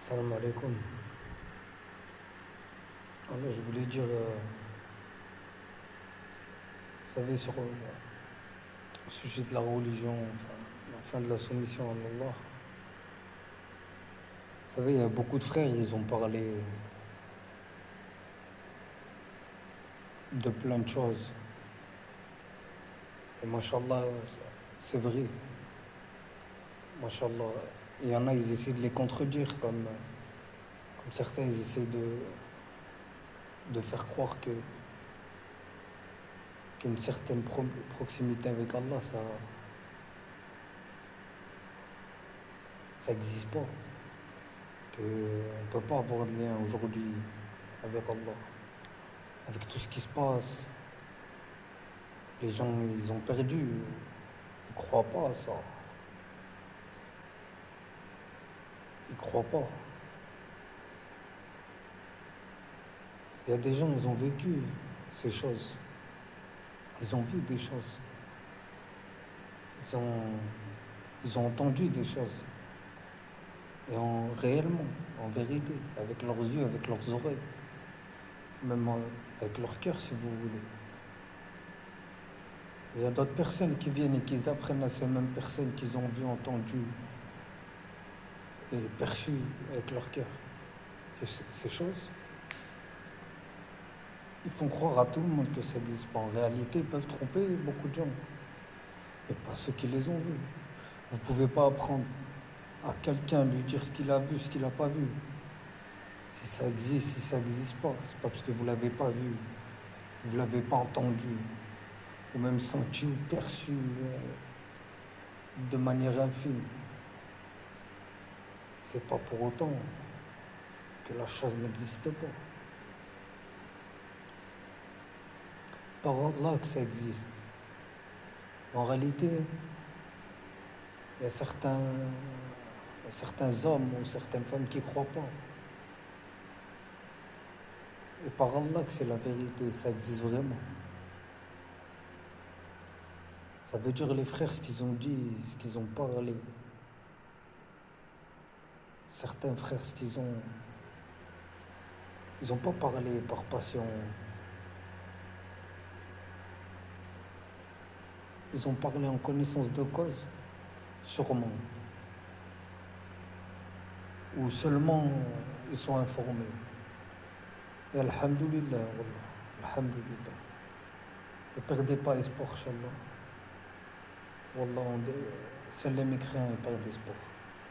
Salam alaikum. Alors, je voulais dire, vous savez, sur le sujet de la religion, enfin, la fin de la soumission à Allah, vous savez, il y a beaucoup de frères, ils ont parlé de plein de choses. Et mashallah, c'est vrai. Mashallah, il y en a, ils essaient de les contredire, comme certains, ils essaient de faire croire qu'une certaine proximité avec Allah, ça n'existe pas. Qu'on ne peut pas avoir de lien aujourd'hui avec Allah. Avec tout ce qui se passe, les gens, ils ont perdu. Ils croient pas à ça. Ils croient pas. Il y a des gens, ils ont vécu ces choses. Ils ont vu des choses. Ils ont entendu des choses. Et réellement, en vérité, avec leurs yeux, avec leurs oreilles, même avec leur cœur, si vous voulez. Et il y a d'autres personnes qui viennent et qui apprennent à ces mêmes personnes qu'ils ont vues, entendues et perçues avec leur cœur. Ces choses, ils font croire à tout le monde que ça n'existe pas. En réalité, ils peuvent tromper beaucoup de gens. Et pas ceux qui les ont vus. Vous ne pouvez pas apprendre à quelqu'un, lui dire ce qu'il a vu, ce qu'il n'a pas vu. Si ça existe, si ça n'existe pas, c'est pas parce que vous ne l'avez pas vu, vous ne l'avez pas entendu, ou même senti ou perçu de manière infime. C'est pas pour autant que la chose n'existe pas. Par Allah que ça existe. En réalité, il y a certains hommes ou certaines femmes qui ne croient pas. Et par Allah que c'est la vérité, ça existe vraiment. Ça veut dire les frères, ce qu'ils ont dit, ce qu'ils ont parlé. Certains frères, ce qu'ils ont... Ils n'ont pas parlé par passion. Ils ont parlé en connaissance de cause, sûrement. Ou seulement ils sont informés. Et alhamdoulilah, wallah, alhamdoulilah. Ne perdez pas espoir, Inch'Allah. Wallah, seuls les mécréants perdent espoir.